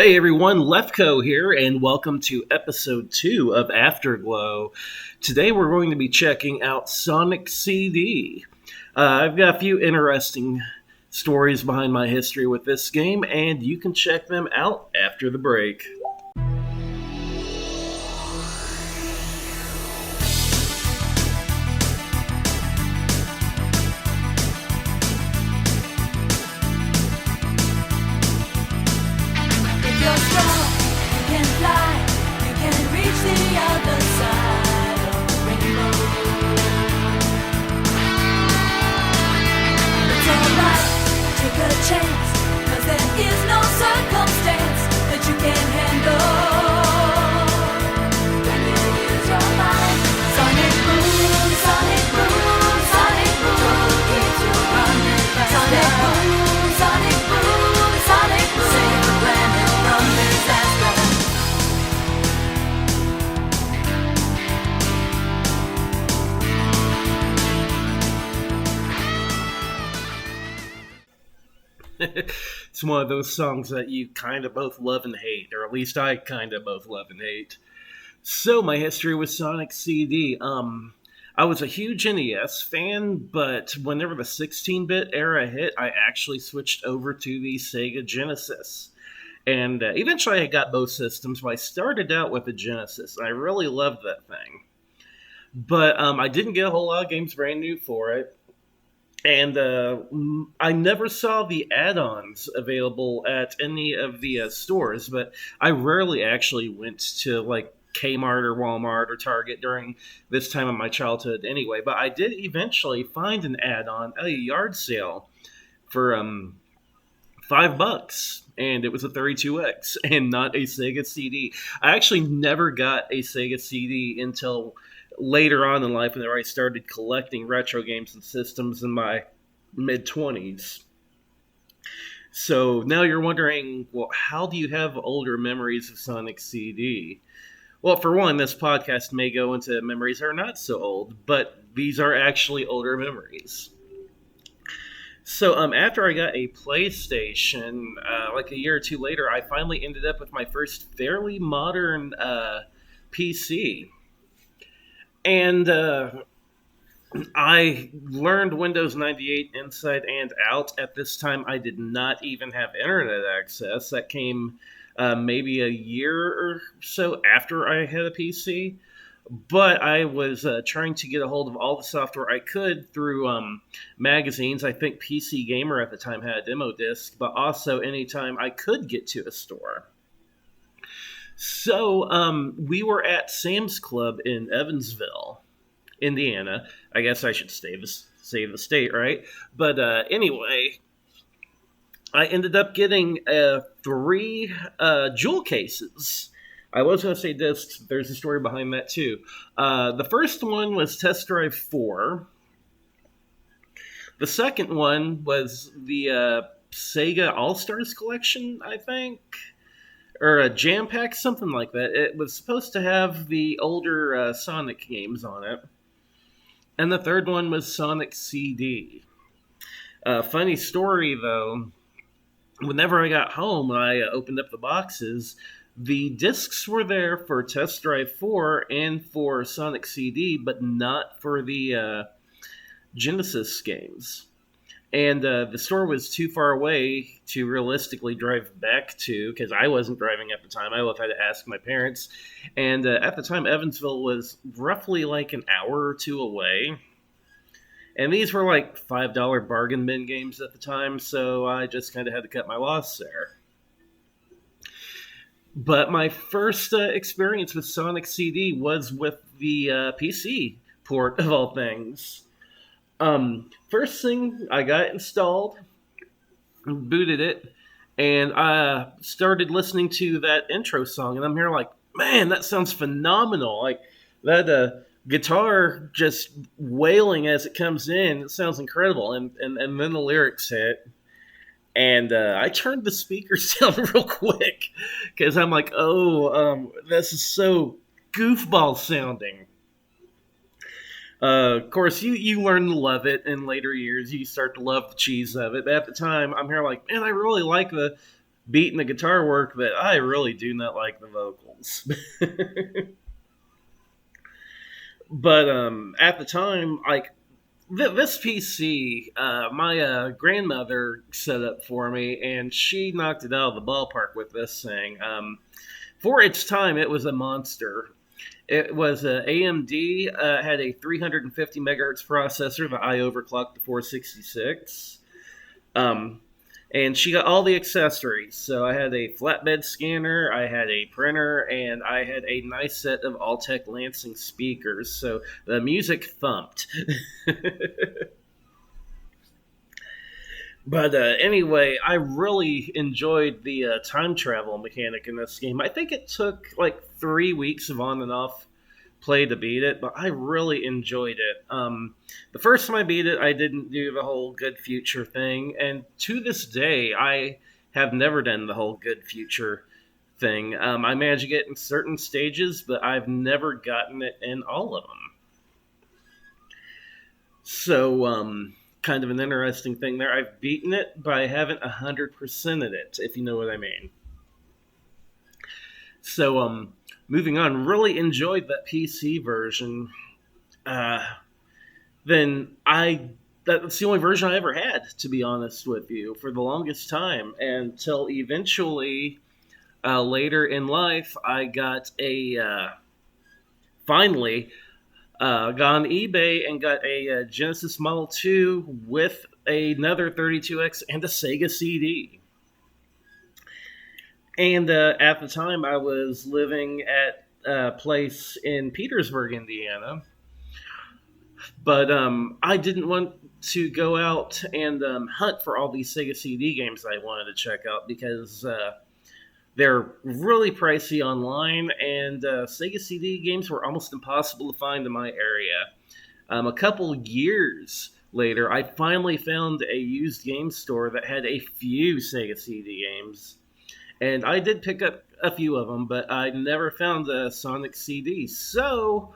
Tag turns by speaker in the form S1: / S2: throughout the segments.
S1: Hey everyone, Lefko here, and welcome to episode 2 of Afterglow. Today we're going to be checking out Sonic CD. I've got a few interesting stories behind my history with this game, and you can check them out after the break.
S2: If you're strong, you can fly, you can reach the other side of the rainbow. It's alright, take a chance, 'cause there is no circumstance that you can't handle. When you use your mind, Sonic Boom, Sonic Boom, Sonic Boom, keeps you running faster. Sonic Boom, Sonic Boom, Sonic Boom, save the planet from disaster.
S1: It's one of those songs that you kind of both love and hate, or at least I kind of both love and hate. So, my history with Sonic CD. I was a huge NES fan, but whenever the 16-bit era hit, I actually switched over to the Sega Genesis. And eventually I got both systems, but I started out with the Genesis, and I really loved that thing. But I didn't get a whole lot of games brand new for it. And I never saw the add-ons available at any of the stores, but I rarely actually went to like Kmart or Walmart or Target during this time of my childhood anyway. But I did eventually find an add-on at a yard sale for $5, and it was a 32X and not a Sega CD. I actually never got a Sega CD until later on in life, whenever I started collecting retro games and systems in my mid-20s. So now you're wondering, well, how do you have older memories of Sonic CD? Well, for one, this podcast may go into memories that are not so old, but these are actually older memories. So after I got a PlayStation, like a year or two later, I finally ended up with my first fairly modern PC. And I learned Windows 98 inside and out. At this time, I did not even have internet access. That came maybe a year or so after I had a PC. But I was trying to get a hold of all the software I could through magazines. I think PC Gamer at the time had a demo disc, but also anytime I could get to a store. So we were at Sam's Club in Evansville, Indiana. I guess I should say the state, right? But anyway, I ended up getting 3 jewel cases. I was going to say discs. There's a story behind that too. The first one was Test Drive 4. The second one was the Sega All-Stars Collection, I think. Or a Jam Pack, something like that. It was supposed to have the older Sonic games on it. And the third one was Sonic CD. Funny story, though. Whenever I got home and I opened up the boxes, the discs were there for Test Drive 4 and for Sonic CD, but not for the Genesis games. And the store was too far away to realistically drive back to, because I wasn't driving at the time. I would have had to ask my parents. And at the time, Evansville was roughly like an hour or two away. And these were like $5 bargain bin games at the time, so I just kind of had to cut my loss there. But my first experience with Sonic CD was with the PC port, of all things. First thing, I got it installed, booted it, and I started listening to that intro song, and I'm here like, man, that sounds phenomenal. Like, that guitar just wailing as it comes in, it sounds incredible. And then the lyrics hit, and I turned the speakers down real quick, because I'm like, this is so goofball sounding. Of course, you learn to love it in later years. You start to love the cheese of it. But at the time, I'm here like, man, I really like the beat and the guitar work, but I really do not like the vocals. But at the time, like this PC, my grandmother set up for me, and she knocked it out of the ballpark with this thing. For its time, it was a monster. It was a AMD, had a 350 megahertz processor that I overclocked to 466. Um, and she got all the accessories. So I had a flatbed scanner, I had a printer, and I had a nice set of Altec Lansing speakers. So the music thumped. But anyway, I really enjoyed the time travel mechanic in this game. I think it took like 3 weeks of on and off play to beat it, but I really enjoyed it. The first time I beat it, I didn't do the whole good future thing, and to this day, I have never done the whole good future thing. I managed to get in certain stages, but I've never gotten it in all of them. So, kind of an interesting thing there. I've beaten it, but I haven't 100%ed it, if you know what I mean. So, moving on, really enjoyed that PC version. That's the only version I ever had, to be honest with you, for the longest time, until eventually, later in life, I got finally, got on eBay and got a Genesis Model 2 with another 32X and a Sega CD. And at the time, I was living at a place in Petersburg, Indiana. But I didn't want to go out and hunt for all these Sega CD games I wanted to check out because they're really pricey online, and Sega CD games were almost impossible to find in my area. A couple years later, I finally found a used game store that had a few Sega CD games. And I did pick up a few of them, but I never found a Sonic CD. So,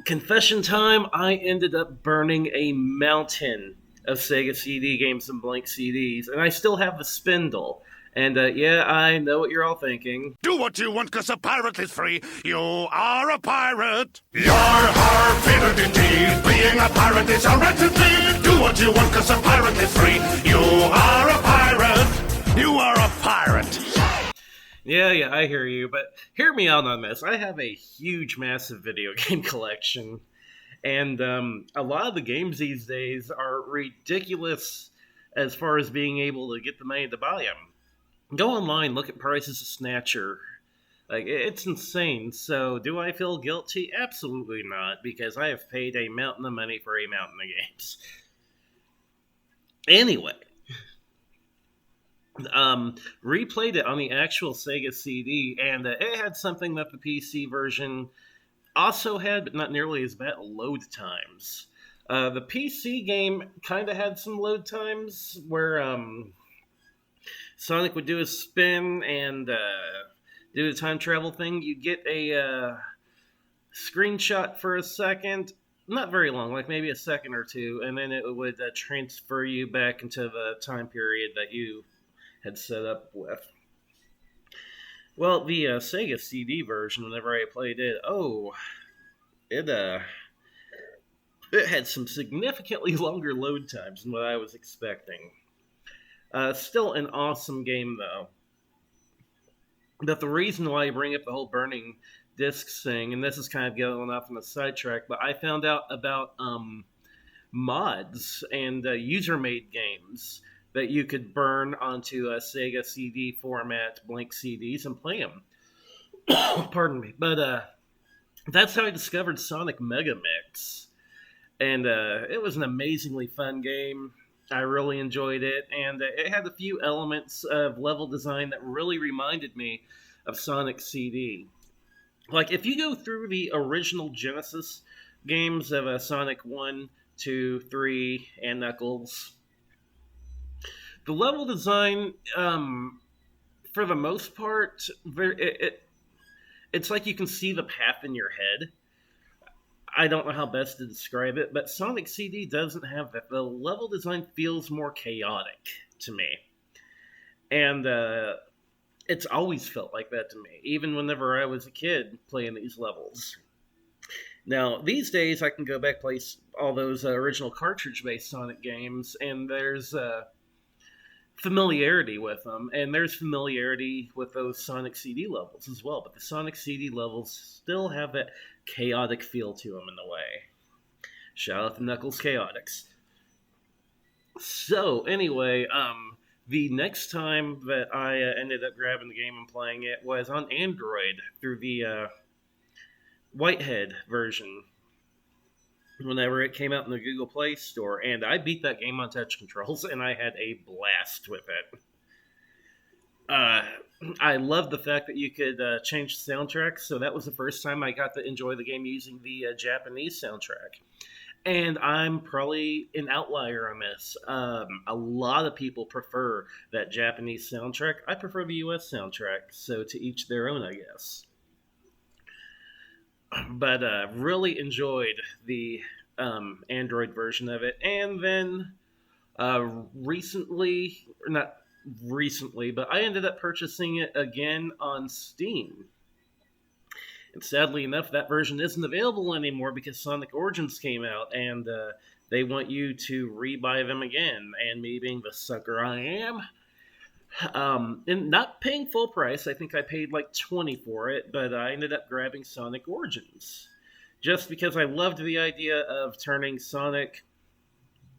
S1: confession time, I ended up burning a mountain of Sega CD games and blank CDs. And I still have the spindle. And yeah, I know what you're all thinking.
S3: Do what you want, 'cause a pirate is free. You are a pirate. Yar, har, fiddle indeed. Being a pirate is a right indeed. Do what you want, 'cause a pirate is free. You are a pirate. You are a pirate.
S1: Yeah, I hear you, but hear me out on this. I have a huge, massive video game collection, and a lot of the games these days are ridiculous as far as being able to get the money to buy them. Go online, look at prices of Snatcher. Like, it's insane. So, do I feel guilty? Absolutely not, because I have paid a mountain of money for a mountain of games. Anyway, replayed it on the actual Sega CD, and it had something that the PC version also had, but not nearly as bad: load times. The PC game kind of had some load times where Sonic would do a spin and do the time travel thing. You'd get a screenshot for a second, not very long, like maybe a second or two, and then it would transfer you back into the time period that you had set up with. Well, the Sega CD version, whenever I played it, it had some significantly longer load times than what I was expecting. Still an awesome game, though. But the reason why I bring up the whole burning discs thing, and this is kind of going off on a sidetrack, but I found out about mods and user-made games that you could burn onto a Sega CD format blank CDs and play them. Pardon me. But that's how I discovered Sonic Mega Mix. And it was an amazingly fun game. I really enjoyed it. And it had a few elements of level design that really reminded me of Sonic CD. Like, if you go through the original Genesis games of Sonic 1, 2, 3, and Knuckles, the level design, for the most part, it's like you can see the path in your head. I don't know how best to describe it, but Sonic CD doesn't have that. The level design feels more chaotic to me. And it's always felt like that to me, even whenever I was a kid playing these levels. Now, these days, I can go back play all those original cartridge-based Sonic games, and there's familiarity with them, and there's familiarity with those Sonic CD levels as well, but the Sonic CD levels still have that chaotic feel to them in a way. Shout out to Knuckles Chaotix. So, anyway, the next time that I ended up grabbing the game and playing it was on Android through the Whitehead version whenever it came out in the Google Play Store, and I beat that game on touch controls, and I had a blast with it. I loved the fact that you could change the soundtrack, so that was the first time I got to enjoy the game using the Japanese soundtrack. And I'm probably an outlier on this. A lot of people prefer that Japanese soundtrack. I prefer the US soundtrack, so to each their own, I guess. But really enjoyed the Android version of it. And then recently, or not recently, but I ended up purchasing it again on Steam. And sadly enough, that version isn't available anymore because Sonic Origins came out, and they want you to rebuy them again. And me being the sucker I am, and not paying full price, I think I paid like $20 for it, but I ended up grabbing Sonic Origins. Just because I loved the idea of turning Sonic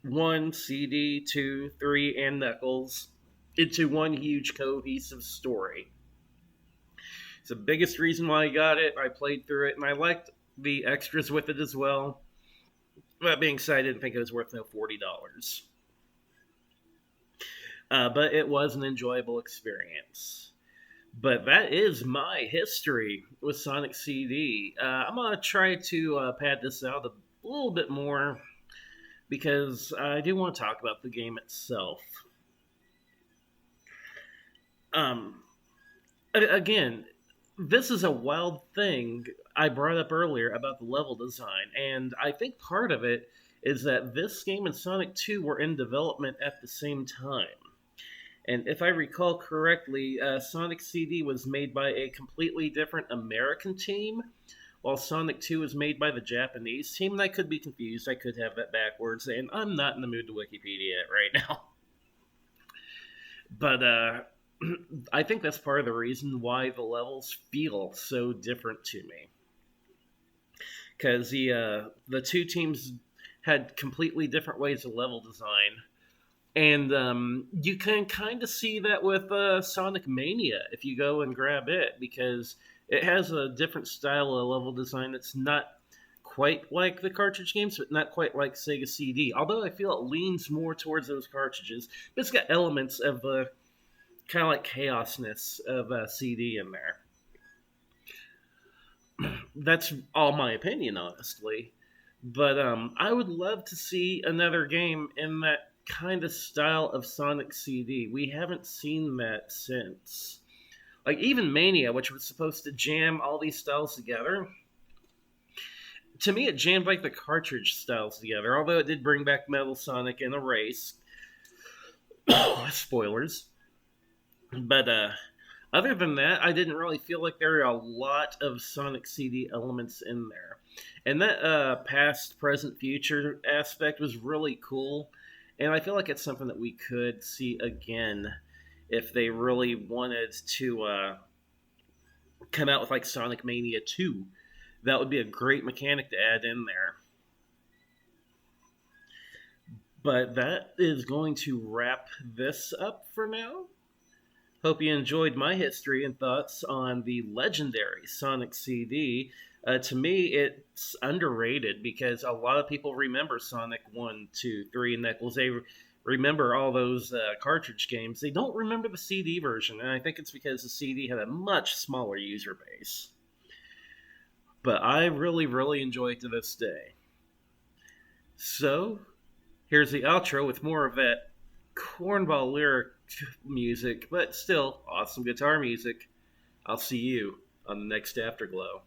S1: 1, CD, 2, 3, and Knuckles into one huge cohesive story. It's the biggest reason why I got it. I played through it, and I liked the extras with it as well. That being said, I didn't think it was worth no $40. But it was an enjoyable experience. But that is my history with Sonic CD. I'm going to try to pad this out a little bit more because I do want to talk about the game itself. Again, this is a wild thing I brought up earlier about the level design, and I think part of it is that this game and Sonic 2 were in development at the same time. And if I recall correctly, Sonic CD was made by a completely different American team, while Sonic 2 was made by the Japanese team, and I could be confused, I could have that backwards, and I'm not in the mood to Wikipedia it right now. But I think that's part of the reason why the levels feel so different to me. Because the two teams had completely different ways of level design. And you can kind of see that with Sonic Mania if you go and grab it, because it has a different style of level design that's not quite like the cartridge games, but not quite like Sega CD. Although I feel it leans more towards those cartridges, but it's got elements of the kind of like chaosness of CD in there. That's all my opinion, honestly. But I would love to see another game in that kind of style of Sonic CD. We haven't seen that since. Like, even Mania, which was supposed to jam all these styles together, to me it jammed like the cartridge styles together, although it did bring back Metal Sonic and Erase. Spoilers. But other than that, I didn't really feel like there were a lot of Sonic CD elements in there. And that past, present, future aspect was really cool. And I feel like it's something that we could see again if they really wanted to come out with like Sonic Mania 2. That would be a great mechanic to add in there. But that is going to wrap this up for now. Hope you enjoyed my history and thoughts on the legendary Sonic CD. To me, it's underrated because a lot of people remember Sonic 1, 2, 3, and Knuckles. They remember all those cartridge games. They don't remember the CD version, and I think it's because the CD had a much smaller user base. But I really, really enjoy it to this day. So, here's the outro with more of that cornball lyric music, but still awesome guitar music. I'll see you on the next Afterglow.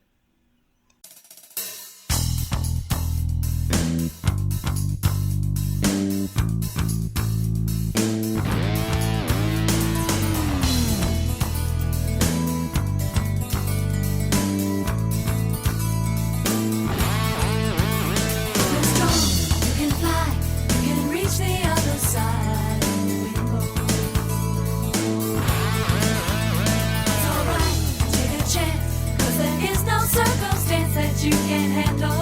S2: you can handle.